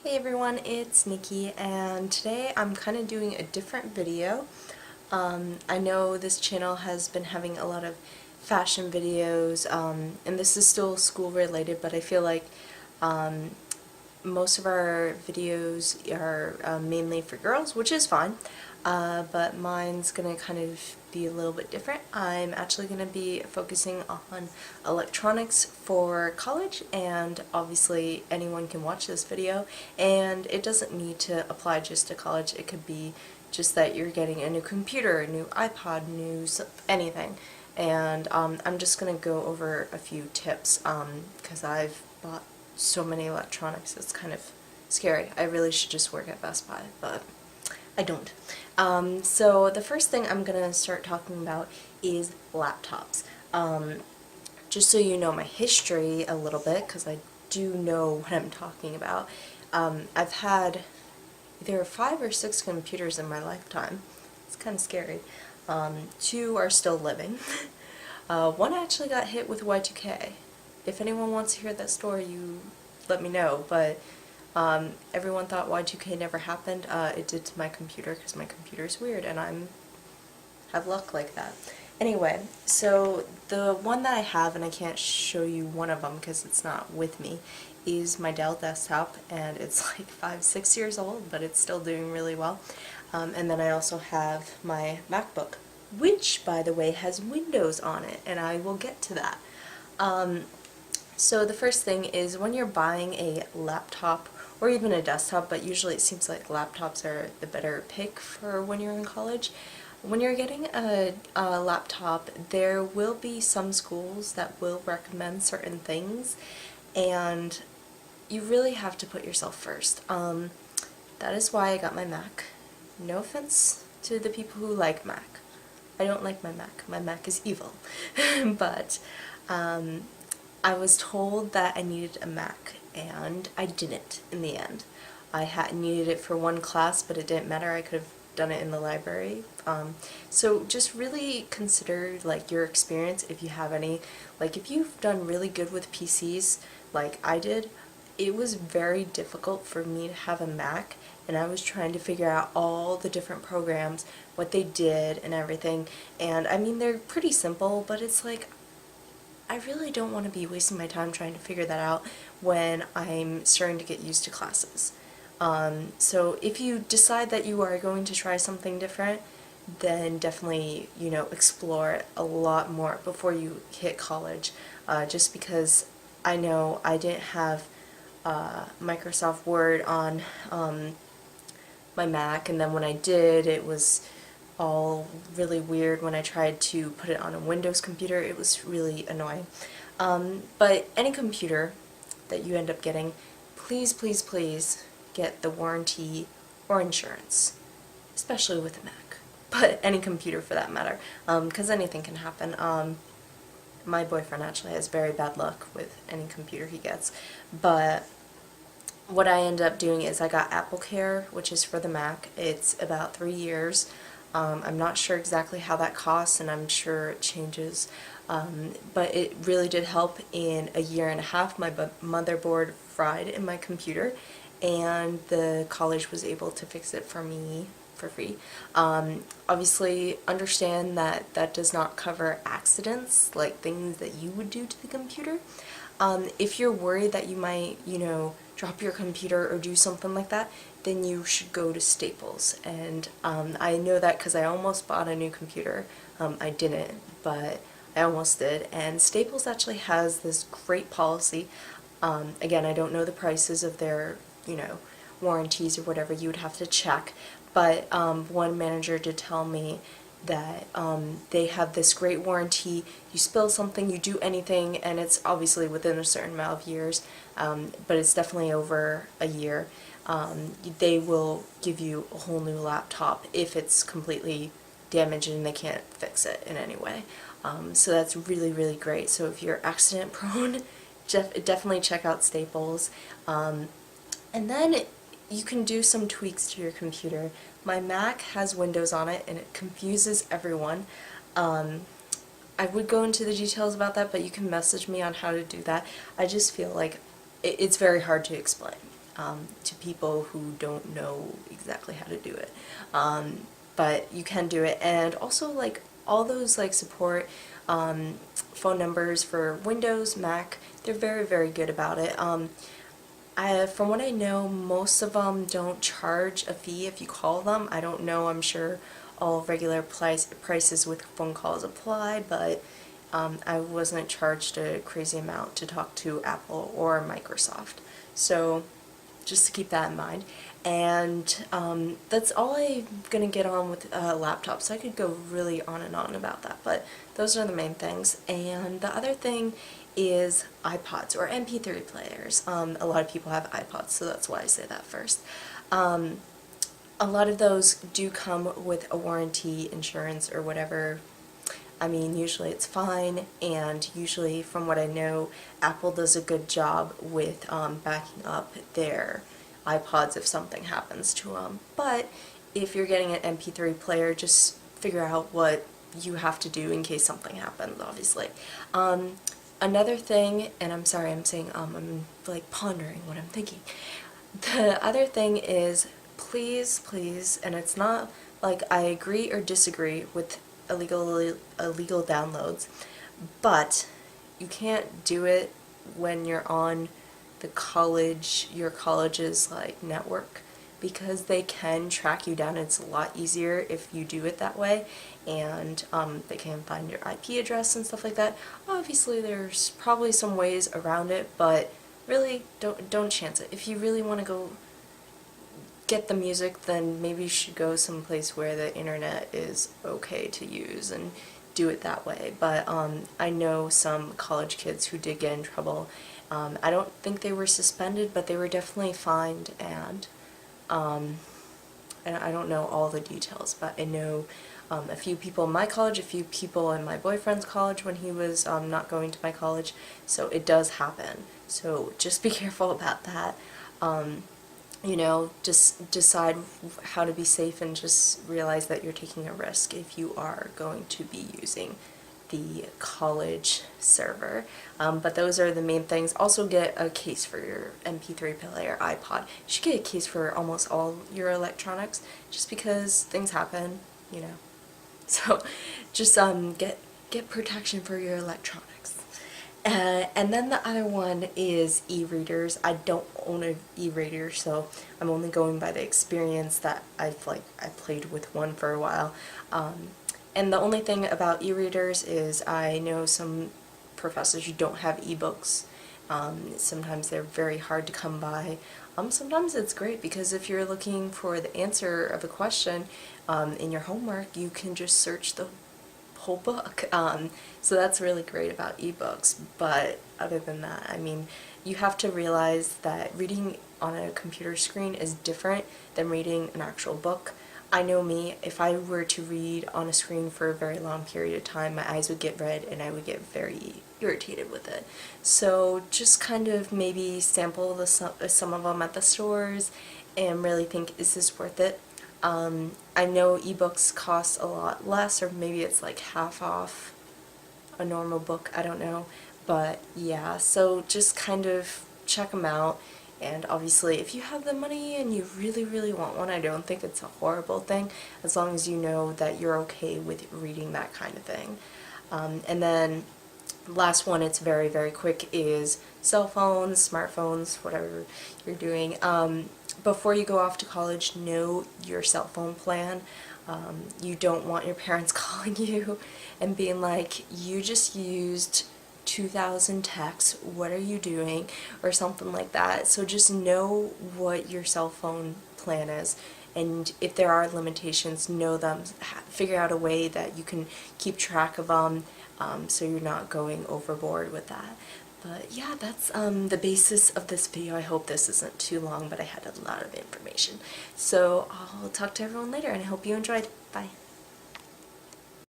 Hey everyone, it's Nikki, and today I'm kind of doing a different video. I know this channel has been having a lot of fashion videos, and this is still school related, but I feel like most of our videos are mainly for girls, which is fine, but mine's going to kind of be a little bit different. I'm actually going to be focusing on electronics for college, and obviously anyone can watch this video, and it doesn't need to apply just to college. It could be just that you're getting a new computer, a new iPod, anything. And I'm just going to go over a few tips because I've bought so many electronics. It's kind of scary. I really should just work at Best Buy, but I don't. So the first thing I'm going to start talking about is laptops. Just so you know my history a little bit, because I do know what I'm talking about. I've had either 5 or 6 computers in my lifetime. It's kind of scary. 2 are still living. One actually got hit with Y2K. If anyone wants to hear that story, you let me know, but everyone thought Y2K never happened. It did to my computer because my computer's weird and I have luck like that. Anyway, so the one that I have, and I can't show you one of them because it's not with me, is my Dell desktop, and it's like 5-6 years old, but it's still doing really well. And then I also have my MacBook, which, by the way, has Windows on it, and I will get to that. So the first thing is, when you're buying a laptop or even a desktop, but usually it seems like laptops are the better pick for when you're in college. When you're getting a laptop, there will be some schools that will recommend certain things, and you really have to put yourself first. That is why I got my Mac. No offense to the people who like Mac. I don't like my Mac. My Mac is evil. But I was told that I needed a Mac, and I didn't in the end. I needed it for one class, but it didn't matter. I could have done it in the library. So just really consider like your experience, if you have any. Like if you've done really good with PCs like I did, it was very difficult for me to have a Mac, and I was trying to figure out all the different programs, what they did and everything. And I mean, they're pretty simple, but it's like, I really don't want to be wasting my time trying to figure that out when I'm starting to get used to classes. So if you decide that you are going to try something different, then definitely, explore it a lot more before you hit college. Just because I know I didn't have Microsoft Word on my Mac, and then when I did, it was all really weird. When I tried to put it on a Windows computer, it was really annoying. But any computer that you end up getting, please, please, please get the warranty or insurance, especially with a Mac, but any computer for that matter, because anything can happen. My boyfriend actually has very bad luck with any computer he gets, but what I ended up doing is I got Apple Care, which is for the Mac. It's about 3 years. I'm not sure exactly how that costs, and I'm sure it changes, but it really did help. In a year and a half, my motherboard fried in my computer, and the college was able to fix it for me for free. Obviously, understand that that does not cover accidents, like things that you would do to the computer. If you're worried that you might, drop your computer or do something like that, then you should go to Staples. And I know that because I almost bought a new computer. I didn't, but I almost did. And Staples actually has this great policy. Again, I don't know the prices of their, warranties or whatever. You would have to check. But one manager did tell me that they have this great warranty. You spill something, you do anything, and it's obviously within a certain amount of years, but it's definitely over a year. They will give you a whole new laptop if it's completely damaged and they can't fix it in any way. So that's really, really great. So if you're accident prone, definitely check out Staples. And then you can do some tweaks to your computer. My Mac has Windows on it, and it confuses everyone. I would go into the details about that, but you can message me on how to do that. I just feel like it's very hard to explain. to people who don't know exactly how to do it. But you can do it, and also like all those like support phone numbers for Windows, Mac, they're very, very good about it. From what I know, most of them don't charge a fee if you call them. I don't know, I'm sure all regular prices with phone calls apply, but I wasn't charged a crazy amount to talk to Apple or Microsoft. So just to keep that in mind. And that's all I'm going to get on with laptops. So I could go really on and on about that, but those are the main things. And the other thing is iPods or MP3 players. A lot of people have iPods, so that's why I say that first. A lot of those do come with a warranty, insurance, or whatever. I mean, usually it's fine, and usually, from what I know, Apple does a good job with backing up their iPods if something happens to them. But if you're getting an MP3 player, just figure out what you have to do in case something happens, obviously. Another thing, and I'm sorry I'm saying I'm like pondering what I'm thinking. The other thing is, please, and it's not like I agree or disagree with illegal downloads, but you can't do it when you're on your college's like network, because they can track you down. It's a lot easier if you do it that way, and they can find your IP address and stuff like that. Obviously there's probably some ways around it, but really don't chance it. If you really want to go get the music, then maybe you should go someplace where the internet is okay to use and do it that way. But I know some college kids who did get in trouble. I don't think they were suspended, but they were definitely fined, and I don't know all the details, but I know a few people in my college, a few people in my boyfriend's college when he was not going to my college, so it does happen. So just be careful about that. You know, just decide how to be safe, and just realize that you're taking a risk if you are going to be using the college server. But those are the main things. Also get a case for your MP3 player, iPod. You should get a case for almost all your electronics, just because things happen, you know. So just get protection for your electronics. And then the other one is eReaders. I don't own an eReader, so I'm only going by the experience that I played with one for a while. And the only thing about eReaders is I know some professors who don't have ebooks. Sometimes they're very hard to come by. Sometimes it's great, because if you're looking for the answer of a question in your homework, you can just search the whole book. So that's really great about ebooks. But other than that, I mean, you have to realize that reading on a computer screen is different than reading an actual book. I know me, if I were to read on a screen for a very long period of time, my eyes would get red and I would get very irritated with it. So just kind of maybe sample some of them at the stores and really think, is this worth it? I know ebooks cost a lot less, or maybe it's like half off a normal book, I don't know. But yeah, so just kind of check them out. And obviously, if you have the money and you really want one, I don't think it's a horrible thing, as long as you know that you're okay with reading that kind of thing. And then last one, it's very quick, is cell phones, smartphones, whatever you're doing. Before you go off to college, know your cell phone plan. You don't want your parents calling you and being like, you just used 2,000 texts, what are you doing, or something like that. So just know what your cell phone plan is, and if there are limitations, know them. Figure out a way that you can keep track of them, so you're not going overboard with that. But yeah, that's the basis of this video. I hope this isn't too long, but I had a lot of information. So I'll talk to everyone later, and I hope you enjoyed. Bye.